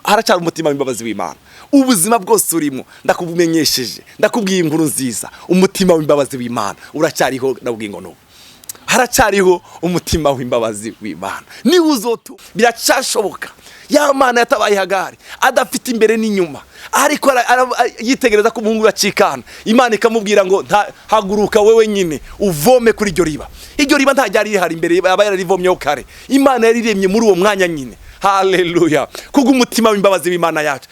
haracyari umutima w'imbabazi w'Imana. Ubuzima bwose urimo ndakubumenyesheje, ndakubwiye inkuru nziza. Umutima w'imbabazi w'Imana uracyariho nabwingo no. Haracyariho umutima w'imbabazi w'Imana. Ni uzotu biracashoboka. Ya Mana yatabaye Hagari adafite imbere n'inyuma, ariko yitegereza ko umuhungu yacikana. Imana ikamubwira ngo haguruka wewe nyine uvome kuri iryo riba. Iryo riba ntajyari rihari imbere, aba yararivomyeho kare. Imana yariremye muri uwo mwanya nyine. Haleluya. Kuko umutima w'imbabazi w'Imana yacu.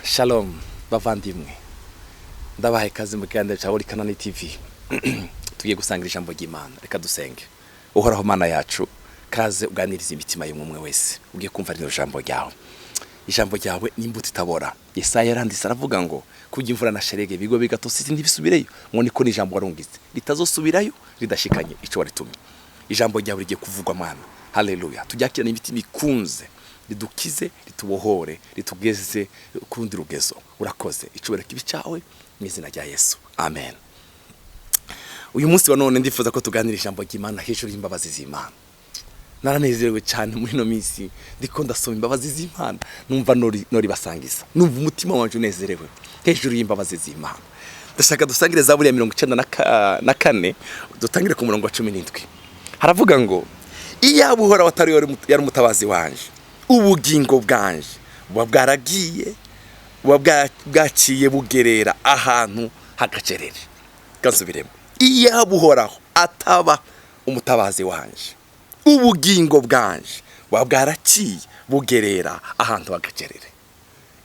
Shalom bavandimwe, ndabahe kazi mu kiganiro cya CANAAN TV. Tugiye gusangira ijambo ry'Imana. Reka dusenge. Uhoraho Mana yacu, kaze uganiriza imitima y'umwe wese ugiye kumva rino jambo ryawe. Ijambo ryawe ni imbuto itabora. Yesaya yaranditse aravuga ngo kujya imvura na sherege bigo bigatositi ntibisubireyo, ngo niko ni ijambo warungize ritazosubirayo ridashikanye ico waritumye. Ijambo ryawe rigiye kuvugwa Mana. Haleluya. Tujakirana imitima ikunze, ridukize, ritubohore, ritugeze kurundi rugezo. Urakoze. Icubere kibicawe mu izina rya Yesu. Amen. Uyu munsi wa none ndifuza ko tuganira ijambo ry'Imana hejuru y'imbabazi z'Imana. Naranezerewe cyane muri no minsi ndiko ndasoma imbabazi z'Imana, numva nori basangiza. Numva umutima wanje unezerewe hejuru y'imbabazi z'Imana. Ndashaka dusangire Zaburi ya 94 dutangire ku murongo wa 17. Haravuga ngo Iyaba Uhoraho atari yari umutabazi wanje, ubugingo bwanje buba bwaragiye, buba bwaciye bugerera ahantu hagacerere. Gasubiremo. Iyaba Uhoraho ataba umutabazi wanje, ubugingo bwanje buba bwaraciye bugerera ahantu hagacerere.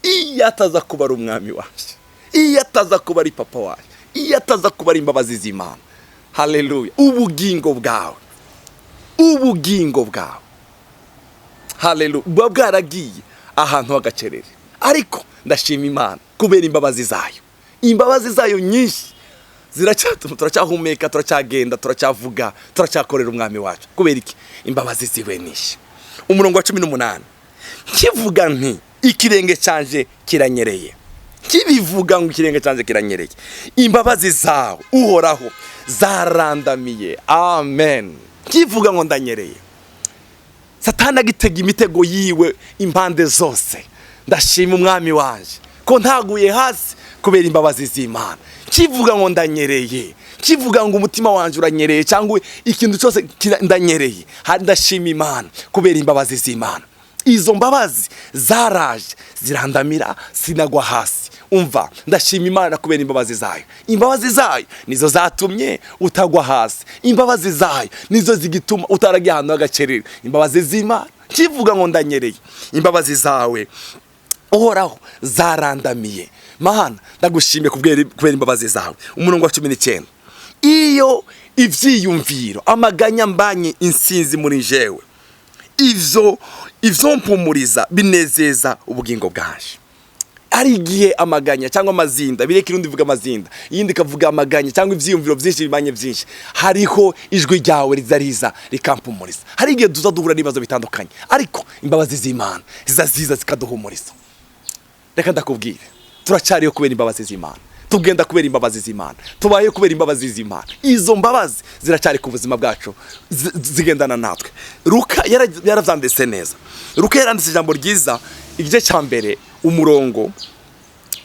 Iyo ataza kuba ari umwami wanje, iyo ataza kuba ari papa wanje, iyo ataza kuba ari imbabazi z'Imana. Haleluya. Ubugingo bwawe, ubugingo bwawe, haleluya, buba bwaragiye ahantu hagacerere. Ariko ndashima Imana kubera imbabazi zayo. Imbabazi zayo nyinshi ziracyatuma turacyahumeka, turacyagenda, turacyavuga, turacyakorera umwami wacu. Kubera iki? Imbabazi ziwe nishi. Umurongo wa 18. Kivuga nti ikirenge canje kiranyereye. Kibivuga ngo ikirenge canje kiranyereye. Imbabazi zawe Uhoraho zarandamiye. Amen. Kivuga ngo ndanyereye. Satani agitega imitego yiwe impande zose. Ndashima umwami wanje ko ntaguye hasi kubera imbabazi z'Imana. Kivuga ngo ndanyereye, kivuga ngo umutima wanje uranyereye cyangwa ikintu cyose ndanyereye, ndashima Imana kubera imbabazi z'Imana. Izo mbabazi zaraje zirandamira sinagwa hasi. Umva, ndashima Imana kubera imbabazi zayo. Imbabazi zayo nizo zatumye utagwa hasi. Imbabazi zayo nizo zigituma utaragiye ahantu hagacerere. Imbabazi z'Imana. Kivuga ngo ndanyereye. Imbabazi zawe Uhoraho zarandamiye. Mana ndagushimye kubera imbabazi zawe. Umurongo wa 19. Iyo ivyiyumviro amaganya mbanye insinzi muri jewe, ivyo mpumuriza binezeza ubugingo bwanje. Ari igihe amaganya cyangwa amazinda, bireka irundi vuga amazinda, yindi kavuga amaganya cyangwa ivyiyumviro byinshi bimanye byinshi, hariho ijwi ryawe rizariza rikampumuriza. Hari igihe duza duhura n'ibibazo bitandukanye, ariko imbabazi z'Imana ziza zikaduhumuriza. Reka ndakubwire, turacyariyo kubera imbabazi z'Imana, tugenda kubera imbabazi z'Imana, tubaye kubera imbabazi z'Imana. Izo mbabazi ziracyari ku buzima bwacu, zigendana natwe. Luka yaravyanditse neza. Luka yaranditse ijambo ryiza, igice cya mbere umurongo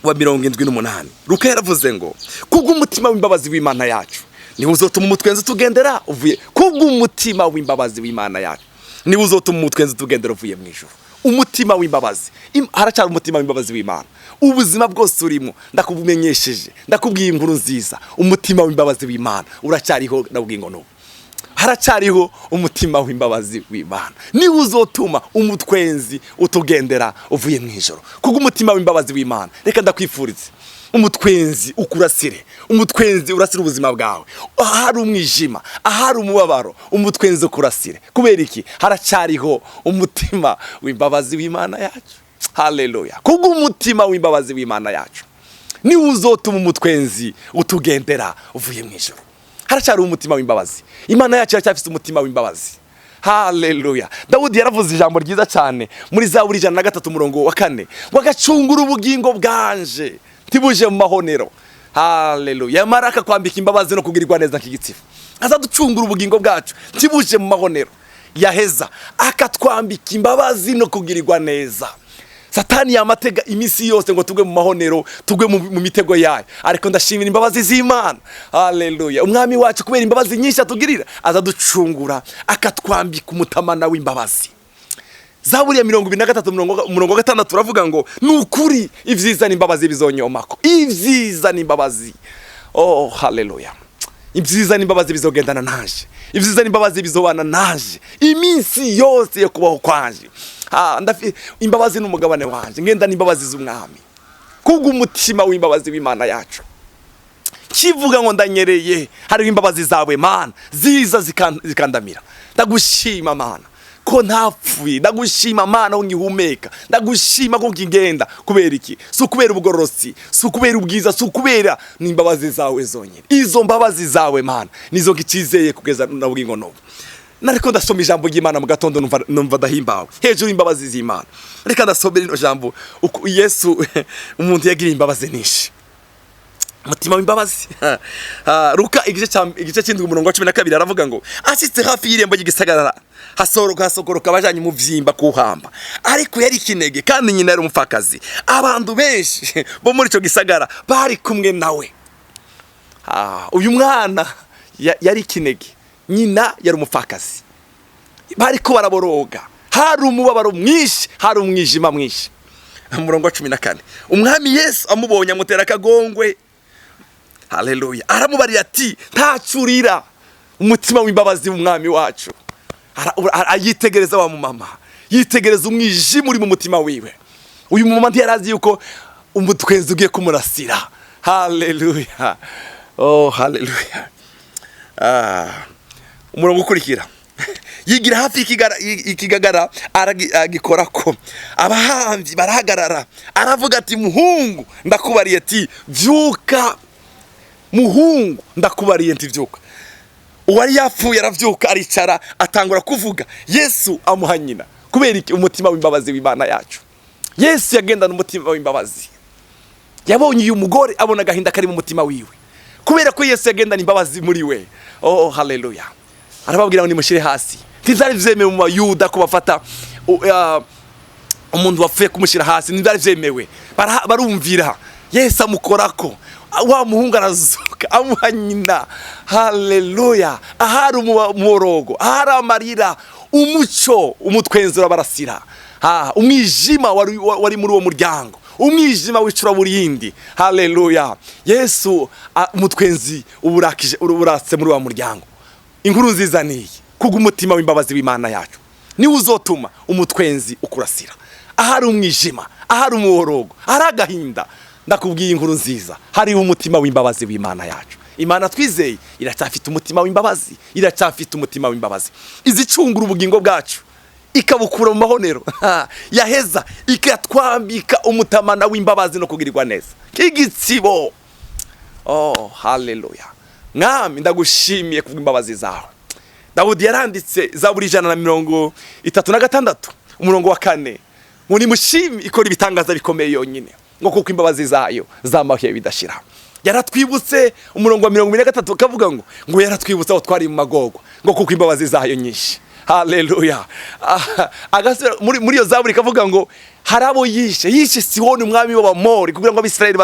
wa 78. Luka yaravuze ngo kubw'umutima w'imbabazi w'Imana yacu niwe uzotuma umutwenzi tugendera uvuye. Kubw'umutima w'imbabazi w'Imana yacu niwe uzotuma umutwenzi tugendera uvuye mu ijuru. Umutima w'imbabazi. Haracyari umutima w'imbabazi w'Imana. Ubuzima bwose urimo ndakubumenyesheje, ndakubwiye inkuru nziza. Umutima w'imbabazi w'Imana uracyariho nabwingo no. Haracyariho umutima w'imbabazi w'Imana. Ni uzotuma umutwenzi utugendera uvuye mu ijoro. Kuko umutima w'imbabazi w'Imana. Reka ndakwifurize umutwenzi ukurasire, umutwenzi urasire ubuzima bwawe. Ahari umwijima, ahari umubabaro, umutwenzi ukurasire. Kubera iki? Haracyariho umutima w'imbabazi w'Imana yacu. Haleluya. Kuko umutima w'imbabazi w'Imana yacu ni uzotuma umutwenzi utugendera uvuye mu ijoro. Haracyari umutima w'imbabazi. Imana yacu iracyafite umutima w'imbabazi. Haleluya. Dawudi yaravuze ijambo ryiza cyane muri Zaburi 103 umurongo wa 4. Wagacungura ubugingo bwanje ntibuje mu mahonero. haleluya. Yamara akakwambika imbabazi no kugirirwa neza nk'igitsibo, azaducungura ubugingo bwacu ntibuje mu mahonero. Yaheza akatwambika imbabazi no kugirirwa neza. Satani yamatega imisi yose ngo tugwe mu mahonero, tugwe mu mitego yayo, ariko ndashimira imbabazi z'Imana. Haleluya. Umwami wacu kubera imbabazi nyinshi atugirira, azaducungura akatwambika umutamana w'imbabazi. Zaburi ya 23:6 turavuga ngo nukuri ivyiza n'imbabazi bizonyomako. Ivyiza n'imbabazi, oh haleluya, ivyiza n'imbabazi bizogendana naje, ivyiza n'imbabazi bizobana naje iminsi yose yo kubaho kwanje. Imbabazi n'umugabane wanje, ngenda n'imbabazi z'umwami kubwo umutima w'imbabazi w'Imana yacu. Kivuga ngo ndanyereye, hari imbabazi zawe Mana ziza zikandamira. Ndagushima Mana ko ntapfuye, ndagushima Mana ngihumeka, ndagushima ko ngigenda. Kubera iki? Si kubera ubugorosi, si kubera ubwiza, si kubera n'imbabazi zawe zonyine. Izo mbabazi zawe Mana nizo gicizeye kugeza na bugingo no. Nariko ndasoma ijambo ry'Imana mu gatondo numva dahimbawe hejuru imbabazi z'Imana. Reka ndasomera ino jambo uko Yesu umuntu yagiriye imbabazi nishi, umutima w'imbabazi. Luka igice cy'indwi umurongo wa 12 aravuga ngo ashitse hafi y'irembo ry'igisagara hasokoroka abajanye mu vyimba kuhamba, ariko yari kinege kandi nyina yari umupfakazi. Abantu benshi bo muri ico gisagara bari kumwe nawe. Uyu mwana yari kinege, nyina yari umupfakazi, bariko baraboroga, hari umubabaro mwinshi, hari umwijima mwinshi. Umurongo wa 14 umwami Yesu amubonye amutera akagongwe, haleluya, aramubariye ati ntacurira. Umutima w'imbabazi w'umwami wacu ayitegereza wa mama, yitegereza umwijima uri mu mutima wiwe. Uyu mama ntiyarazi yuko umutwenzi ugiye kumurasira. Haleluya, oh haleluya. Umurongo ukurikira yigira hafi ikigagara agikorako. Abahamvyi barahagarara, aravuga ati muhungu ndakubariye ati vyuka, muhungu ndakubariye ati vyuka. Uwari yapfuye aravyuka aricara atangura kuvuga. Yesu amuha nyina. Kubera iki? Umutima w'imbabazi w'Imana yacu. Yesu yagendana umutima w'imbabazi. Yabonye uyu mugore abona gahinda kari mu mutima wiwe, kubera ko Yesu yagendana imbabazi muri we. Oh haleluya. Arababwira ngo nimushire hasi. Ntizari vyemewe mu Bayuda ko bafata umuntu wapfuye kumushira hasi, ntizari vyemewe. Barumvira. Yesu amukorako, wa muhungu arazuka amuha nyina. Haleluya. Ahari umuborogo, ahari amarira, umuco umutwenzura barasira. Umwijima wari muri uwo muryango, umwijima wicura burindi. Haleluya. Yesu umutwenzi uburatse muri wa muryango. Inkuru nziza niyi, kuko umutima w'imbabazi w'Imana yacu ni uzotuma umutwenzi ukurasira. Ahari umwijima, ahari umuborogo, ahari agahinda, ndakubwiye inkuru nziza, hari umutima w'imbabazi w'Imana yacu. Imana twizeye iracyafite umutima w'imbabazi, iracyafite umutima w'imbabazi izicungura ubugingo bwacu, ikabukura mu mahonero. Yaheza ikatwambika umutamana w'imbabazi no kugirirwa neza k'igitsibo. Oh haleluya. Mwami ndagushimiye kubw'imbabazi zawe. Dawudi yaranditse Zaburi 136 umurongo wa 4 ngo nimushime ikora ibitangaza bikomeye yonyine, ngo kuko imbabazi zayo zamahiye bidashira. Yaratwibutse umurongo wa 23 kavuga ngo yaratwibutse aho twari mu magorwa, ngo kuko imbabazi zayo nyinshi. Haleluya. Muri yo Zaburi kavuga ngo harabo yishe Sihoni umwami w'abamori kugira ngo Abisirayeli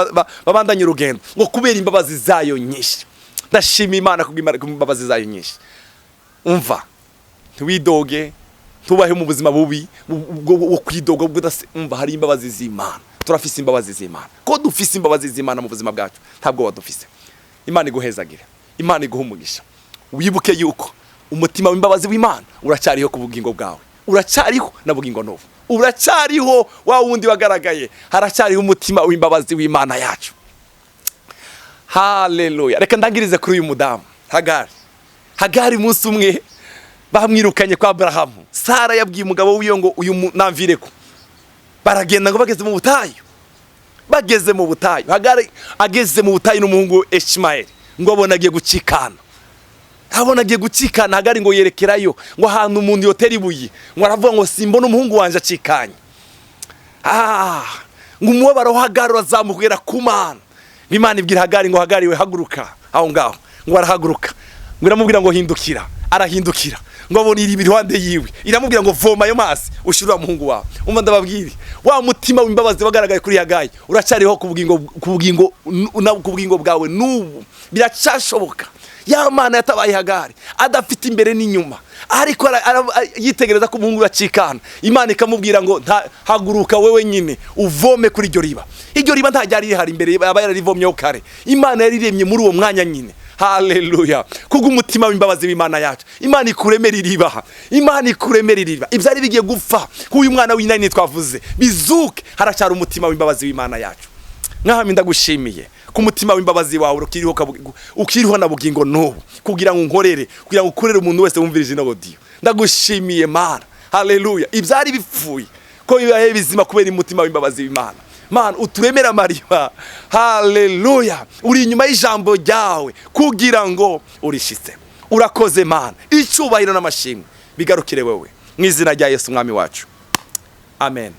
babandanye urugendo, ngo kubera imbabazi zayo nyinshi. Ndashima Imana kubw'imbabazi zayo nyinshi. Umva, ntiwidoge, tubahe mu buzima bubi wo kwidoga umva, hari imbabazi z'Imana. Turafise imbabazi z'Imana. Ko dufise imbabazi z'Imana mu buzima bwacu, ntabwo wadufise. Imana iguhezagire, Imana iguha umugisha. Wibuke yuko umutima w'imbabazi w'Imana uracyariho ku bugingo bwawe, uracyariho na bugingo novo, uracyariho wa wundi wagaragaye, haracyariho umutima w'imbabazi w'Imana yacu. Haleluya. Reka ndangirize kuri uyu mudamu Hagari munsi umwe bamwirukanye kwa Abrahamu. Sara yabwiye umugabo wiyo ngo uyu namvireko. Baragenda ngo bageze mu butayu. Hagari ageze mu butayu n'umuhungu Ishmael ngo abona agiye gucikana. Hagari ngo yerekerayo ngo ahantu umuntu yotera ibuye, ngo aravuga ngo simbona umuhungu wanje acikanye. Ngo umubabaro wa Hagari azamukira ku Mana. Imana ibwira Hagari ngo Hagari we haguruka aho ngaho, ngo arahaguruka, ngo iramubwira ngo hindukira, arahindukira, ngo abona iriba iruhande yiwe, iramubwira ngo voma ayo mazi ushirira muhungu wawe. Umva ndababwire, wa mutima w'imbabazi wagaragaye kuri Hagari uracariho ku bugingo bwawe n'ubu biracashoboka. Ya Mana yatabaye Hagari adafite imbere n'inyuma, ariko yitegereza ko umuhungu yacikana. Imana ikamubwira ngo haguruka wewe nyine uvome kuri iryo riba. Iryo riba nta ryari rihari imbere, aba yararivomyeho kare. Imana yariremye muri uwo mwanya nyine. Haleluya. Kubw'umutima w'imbabazi w'Imana yacu, Imana ikuremera iriba, Imana ikuremera iriba. Ibyari bigiye gupfa k'uyu mwana w'inani twavuze bizuke, haracyari umutima w'imbabazi w'Imana yacu. Mwami ndagushimiye ku mutima w'imbabazi wawe ukiriho na bugingo n'ubu, kugira ngo nkorere, kugira ngo ukorere umuntu wese wumvirije ino audio. Ndagushimiye Mana. Haleluya. Ibyari bipfuye ko bibaye bizima kubera umutima w'imbabazi w'Imana. Mana uturemera amariba. Haleluya. Uri inyuma y'ijambo ryawe kugira ngo urishitse. Urakoze Mana. Icyubahiro n'amashimwe bigarukire wewe, mu izina rya Yesu mwami wacu. Amen.